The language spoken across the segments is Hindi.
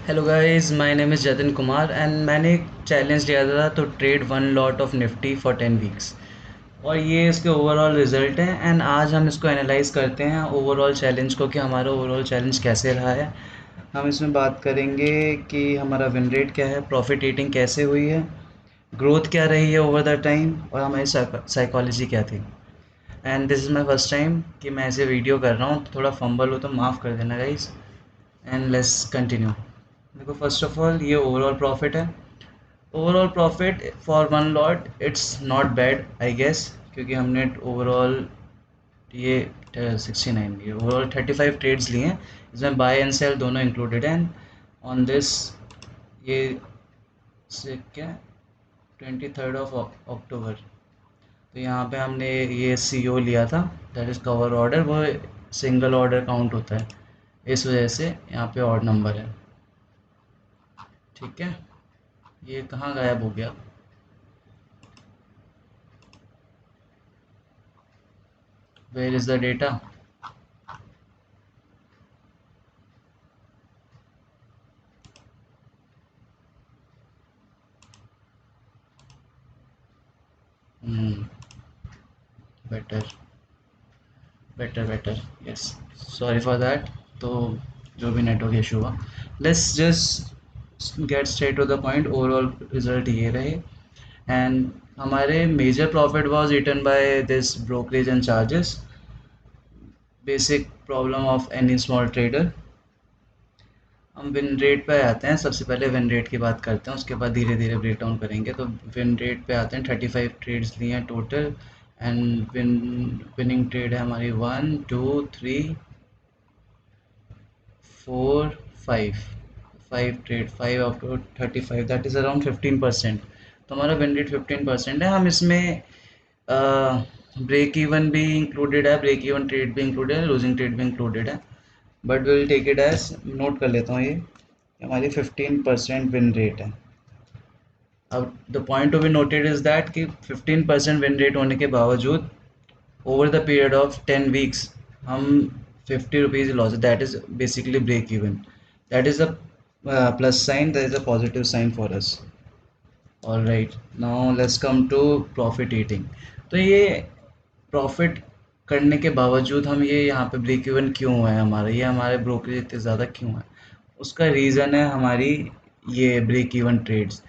Hello guys, my name is Jatin Kumar and मैंने एक चैलेंज लिया था तो trade one lot of Nifty for 10 weeks. और ये इसके ओवरऑल रिजल्ट हैं एंड आज हम इसको एनालाइज करते हैं ओवरऑल चैलेंज को कि हमारा ओवरऑल चैलेंज कैसे रहा है। हम इसमें बात करेंगे कि हमारा विन रेट क्या है, प्रॉफिट रेटिंग कैसे हुई है, ग्रोथ क्या रही है ओवर द टाइम और हमारी साइकोलॉजी क्या थी। And this is my first time कि मैं ऐसे वीडियो कर रहा हूँ, तो थोड़ा फंबल हो तो माफ़ कर देना गाइस। And let's continue. देखो, फर्स्ट ऑफ ऑल ये ओवरऑल प्रॉफिट है। Overall profit for one lot it's not bad I guess, क्योंकि हमने ओवरऑल ये 69, ये ओवरऑल 35 ट्रेड्स लिए हैं। इसमें बाय एंड सेल दोनों इंक्लूडेड हैं। ऑन दिस ये से क्या 23 अक्टूबर, तो यहाँ पे हमने ये CO लिया था, दैट इज़ कवर ऑर्डर। वो सिंगल ऑर्डर काउंट होता है, इस वजह से यहाँ पे ऑड नंबर है। ठीक है, ये कहाँ गायब हो गया? Where is the data? Better, better, better, yes. Sorry for that. तो जो भी नेटवर्क इशू हुआ, let's just get straight to the point. Overall result ये रहे एंड हमारे major profit was eaten by this brokerage and charges, basic problem of any small trader. हम विन रेट पे आते हैं। सबसे पहले विन रेट की बात करते हैं, उसके बाद धीरे धीरे ब्रेक डाउन करेंगे। तो विन रेट पे आते हैं। 35 ट्रेड्स लिए हैं टोटल एंड विनिंग ट्रेड है हमारी 1 2 3 4 5। 5 trade, 5 out of 35, that is around 15%। तो हमारा विन रेट 15% है। हम इसमें ब्रेक इवन भी इंक्लूडेड है, ब्रेक इवन ट्रेड भी इंक्लूडेड है, लूजिंग ट्रेड भी इंक्लूडेड है। But will take it as, note कर लेता हूँ ये हमारी 15% विन रेट है। अब the point to be noted is that कि 15% विन रेट होने के बावजूद over the period of 10 weeks हम 50 rupees loss, that is basically break even. That is a plus sign, that is a positive sign for us. All right, now let's come to profit eating. तो ये प्रॉफिट करने के बावजूद हम ये यहाँ पे ब्रेक इवन क्यों हुआ है हमारा, ये हमारे ब्रोकरेज इतने ज़्यादा क्यों है? उसका रीज़न है हमारी ये ब्रेक इवन ट्रेड्स।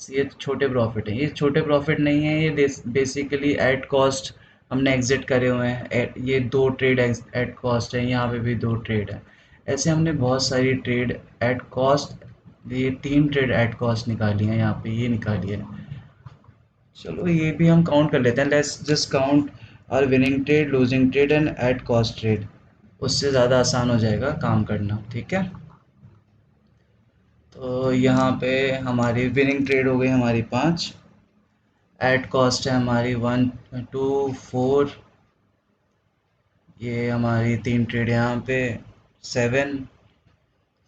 ये छोटे प्रॉफिट हैं, ये छोटे प्रॉफिट नहीं है, ये बेसिकली एट कॉस्ट हमने एग्जिट करे हुए हैं। ये 2 ट्रेड एट कॉस्ट है, यहाँ पे भी 2 ट्रेड है। ऐसे हमने बहुत सारी ट्रेड एट कॉस्ट, ये 3 ट्रेड एट कॉस्ट निकाली है, यहाँ पे ये निकाली है। चलो ये भी हम काउंट कर लेते हैं। लेट्स जस्ट काउंट और winning trade, losing trade and at cost trade, उससे ज़्यादा आसान हो जाएगा काम करना। ठीक है, तो यहाँ पे हमारी विनिंग ट्रेड हो गई हमारी 5, एट कॉस्ट है हमारी 1 2 4, ये हमारी 3 ट्रेड यहाँ पे 7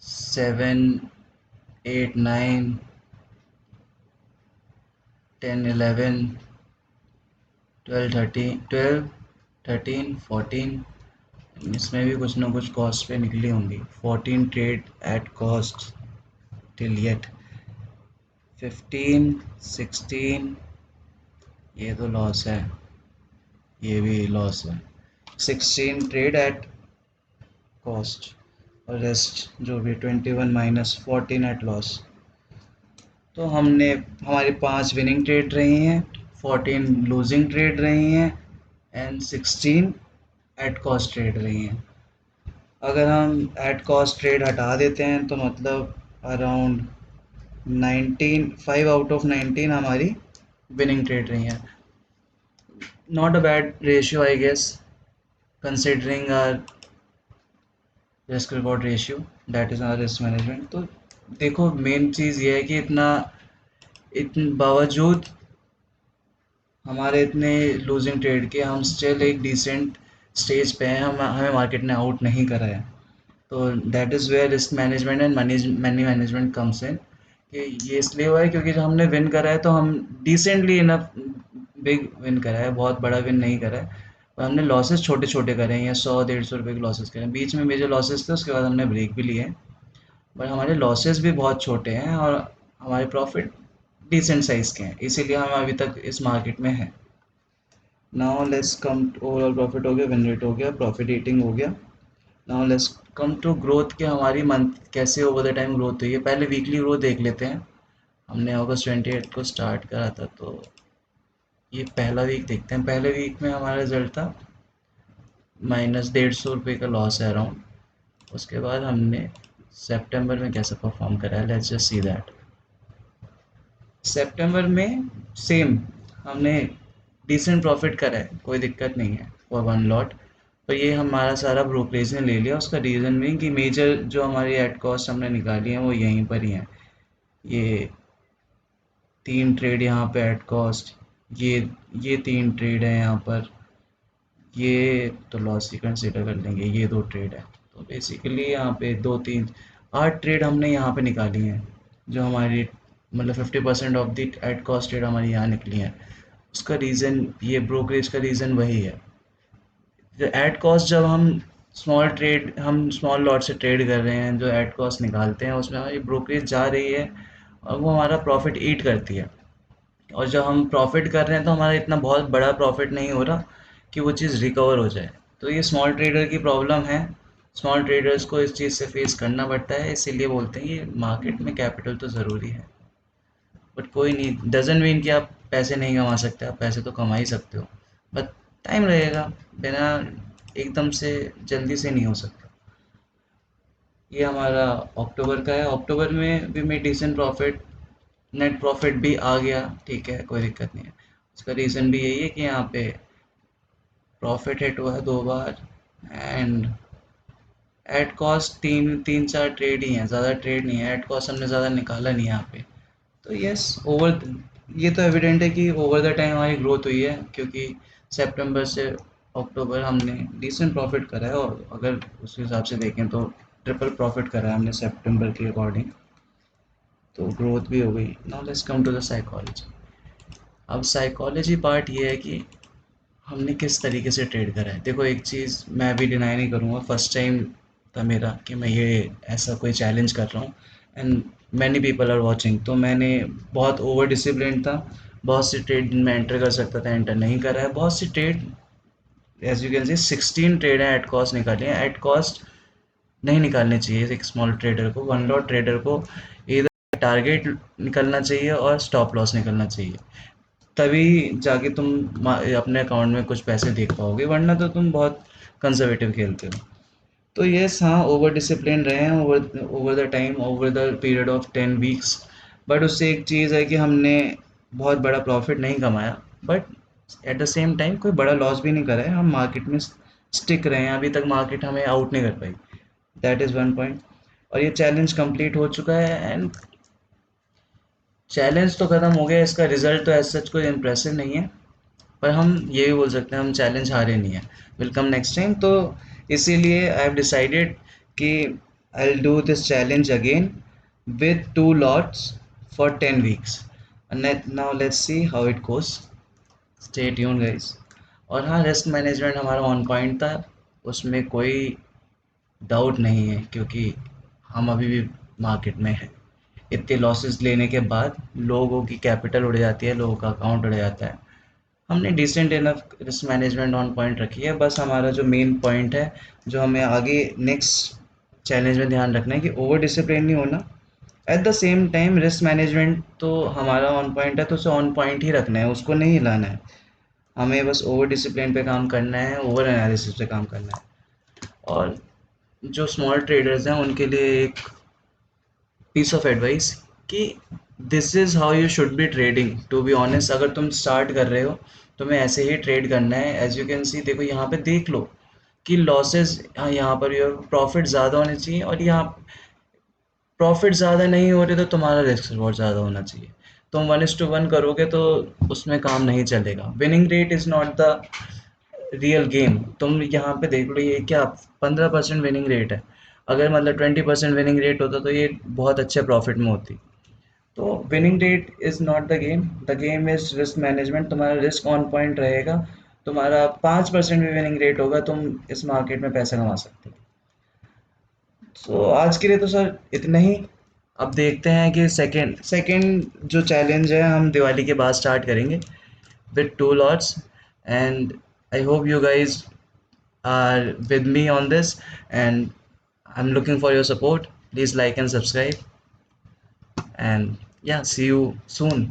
7 8 9 10 11 12 13 14, इसमें भी कुछ ना कुछ कॉस्ट पे निकली होंगी। 14 trade at cost till yet. 15 16, ये तो लॉस है, ये भी लॉस है। 16 ट्रेड एट कॉस्ट और रेस्ट जो भी 21 माइनस 14 एट लॉस। तो हमने हमारी 5 विनिंग ट्रेड रही हैं, 14 लूजिंग ट्रेड रही हैं एंड 16 एट कॉस्ट ट्रेड रही हैं। अगर हम एट कॉस्ट ट्रेड हटा देते हैं तो मतलब अराउंड 19, 5 आउट ऑफ 19 हमारी विनिंग ट्रेड रही हैं। Not a bad ratio I guess, considering our risk reward ratio, that is our risk management. तो देखो, मेन चीज़ ये है कि इतने बावजूद हमारे इतने लूजिंग ट्रेड के हम स्टिल एक डिसेंट स्टेज पे हैं। हमें मार्केट ने आउट नहीं करा है। तो that is where risk management and money management comes in. कि ये इसलिए हुआ है क्योंकि जब हमने विन करा है तो हम डिसेंटली इनफ बिग विन करा है, बहुत बड़ा विन नहीं करा है। और हमने लॉसेस छोटे छोटे करे हैं, या 100 150 रुपये के लॉसेस करे हैं। बीच में मेजर लॉसेस थे, उसके बाद हमने ब्रेक भी लिए हैं। बट हमारे लॉसेस भी बहुत छोटे हैं और हमारे प्रॉफिट डिसेंट साइज़ के हैं, इसीलिए हम अभी तक इस मार्केट में हैं। Now let's come, overall profit हो गया, विन रेट हो गया, प्रॉफिट ईटिंग हो गया। Now let's come to growth के हमारी मंथ कैसे ओवर द टाइम ग्रोथ हुई है। पहले वीकली ग्रोथ देख लेते हैं। हमने अगस्त 28 को स्टार्ट करा था, तो ये पहला वीक देखते हैं। पहले वीक में हमारा रिजल्ट था -150 रुपये का लॉस है अराउंड। उसके बाद हमने सितंबर में कैसे परफॉर्म करा है, लेट्स जस्ट सी दैट। सितंबर में सेम हमने डिसेंट प्रॉफिट करा है, कोई दिक्कत नहीं है फॉर वन लॉट। पर ये हमारा सारा ब्रोकरेज ने ले लिया। उसका रीज़न भी कि मेजर जो हमारी एड कॉस्ट हमने निकाली है वो यहीं पर ही है। ये 3 ट्रेड यहाँ पे एड कॉस्ट, ये 3 ट्रेड है यहाँ पर, ये तो लॉस ही कंसिडर कर लेंगे, ये 2 ट्रेड है। तो बेसिकली यहाँ पे 2 3 8 ट्रेड हमने यहाँ पे निकाली हैं, जो हमारी मतलब 50% of the at cost trade हमारी यहाँ निकली हैं। उसका रीज़न ये ब्रोकरेज का रीज़न वही है। जो एट कॉस्ट, जब हम स्मॉल लॉट से ट्रेड कर रहे हैं, जो एट कॉस्ट निकालते हैं उसमें हमारी ब्रोकरेज जा रही है और वो हमारा प्रॉफिट ईट करती है। और जब हम प्रॉफिट कर रहे हैं तो हमारा इतना बहुत बड़ा प्रॉफिट नहीं हो रहा कि वो चीज़ रिकवर हो जाए। तो ये स्मॉल ट्रेडर की प्रॉब्लम है। स्मॉल ट्रेडर्स को इस चीज़ से फेस करना पड़ता है, इसीलिए बोलते हैं ये मार्केट में कैपिटल तो ज़रूरी है। बट कोई नहीं, डजन मीन कि आप पैसे नहीं कमा सकते, आप पैसे तो कमा ही सकते हो, बट टाइम लगेगा। बिना एकदम से जल्दी से नहीं हो सकता। ये हमारा अक्टूबर का है। अक्टूबर में भी मैं डिसेंट प्रॉफिट, नेट प्रॉफिट भी आ गया, ठीक है, कोई दिक्कत नहीं है। उसका रीज़न भी यही है कि यहाँ पे प्रॉफिट हिट हुआ है 2 बार, एंड एट कॉस्ट तीन तीन चार ट्रेड ही हैं, ज़्यादा ट्रेड नहीं है। एट कॉस्ट हमने ज़्यादा निकाला नहीं है यहाँ पे। तो यस, ओवर, ये तो एविडेंट है कि ओवर द टाइम हमारी ग्रोथ हुई है, क्योंकि सितंबर से अक्टूबर हमने डिसेंट प्रॉफिट करा है। और अगर उस हिसाब से देखें तो ट्रिपल प्रॉफिट करा है हमने सितंबर के अकॉर्डिंग, तो ग्रोथ भी हो गई। Now let's come to the psychology. अब साइकोलॉजी पार्ट ये है कि हमने किस तरीके से ट्रेड करा है। देखो, एक चीज़ मैं भी डिनाई नहीं करूँगा, फर्स्ट टाइम था मेरा कि मैं ये ऐसा कोई चैलेंज कर रहा हूँ, and many people are watching. तो मैंने बहुत ओवर डिसिप्लिन था, बहुत सी ट्रेड में एंटर कर सकता था, एंटर नहीं करा है। बहुत सी trade, as you can see 16 trade हैं एट कॉस्ट निकाली हैं। एट कॉस्ट नहीं निकालनी चाहिए एक स्मॉल ट्रेडर को, वन लॉट ट्रेडर को। इधर टारगेट निकलना चाहिए और स्टॉप लॉस निकलना चाहिए, तभी जाके तुम अपने अकाउंट में कुछ पैसे देख पाओगे, वरना तो तुम बहुत कंजर्वेटिव खेलते हो। तो यस, हाँ, ओवर डिसिप्लिन रहे हैं over over the time, over the period of 10 weeks. But उससे एक चीज़ है कि हमने बहुत बड़ा प्रॉफिट नहीं कमाया, but at the same time कोई बड़ा लॉस भी नहीं करा है। हम मार्केट में स्टिक रहे हैं, अभी तक मार्केट हमें आउट नहीं कर पाई। That is one point. और ये चैलेंज कंप्लीट हो चुका है, एंड चैलेंज तो ख़त्म हो गया। इसका रिजल्ट तो एज सच कोई इम्प्रेसिव नहीं है, पर हम ये भी बोल सकते हैं हम चैलेंज हारे नहीं हैं, विल कम नेक्स्ट टाइम। तो इसीलिए आई हैव डिसाइडेड कि I will do this challenge again with 2 lots for 10 weeks. Now let's see how it goes, stay tune guys. और हाँ, रिस्क मैनेजमेंट हमारा ऑन पॉइंट था, उसमें कोई डाउट नहीं है, क्योंकि हम अभी भी मार्केट में हैं। इतने लॉसेस लेने के बाद लोगों की कैपिटल उड़ जाती है, लोगों का अकाउंट उड़ जाता है। हमने decent enough risk management on point रखी है। बस हमारा जो मेन पॉइंट है, जो हमें आगे नेक्स्ट चैलेंज में ध्यान रखना है, कि ओवर डिसिप्लिन नहीं होना। At the same time risk management तो हमारा ऑन पॉइंट है, तो उसे ऑन पॉइंट ही रखना है, उसको नहीं हिलाना है। हमें बस ओवर डिसिप्लिन पे काम करना है, ओवर एनालिसिस पे काम करना है। और जो स्मॉल ट्रेडर्स हैं उनके लिए एक पीस ऑफ एडवाइस, कि this is how you should be trading. To be honest, अगर तुम स्टार्ट कर रहे हो तुम्हें ऐसे ही ट्रेड करना है। एज यू कैन सी, देखो यहाँ पे देख लो कि लॉसेस, हाँ, यहाँ पर योर प्रॉफिट ज़्यादा होने चाहिए, और यहाँ प्रॉफिट ज़्यादा नहीं हो रहे तो तुम्हारा रिस्क बहुत ज़्यादा होना चाहिए। तुम 1:1 करोगे तो उसमें काम नहीं चलेगा। Winning rate is not the real game. तुम यहाँ पे देख लो, ये क्या 15% विनिंग रेट है। अगर मतलब 20% विनिंग रेट होता तो ये बहुत अच्छे प्रॉफिट में होती। तो winning rate is not the game, the game is risk management. तुम्हारा रिस्क ऑन पॉइंट रहेगा, तुम्हारा 5% भी विनिंग रेट होगा, तुम इस मार्केट में पैसा कमा सकते हो। सो आज के लिए तो सर इतना ही। अब देखते हैं कि सेकंड सेकंड जो चैलेंज है हम दिवाली के बाद स्टार्ट करेंगे with two lots, and I hope you guys are with me on this, and I'm looking for your support. Please like and subscribe, and yeah, see you soon.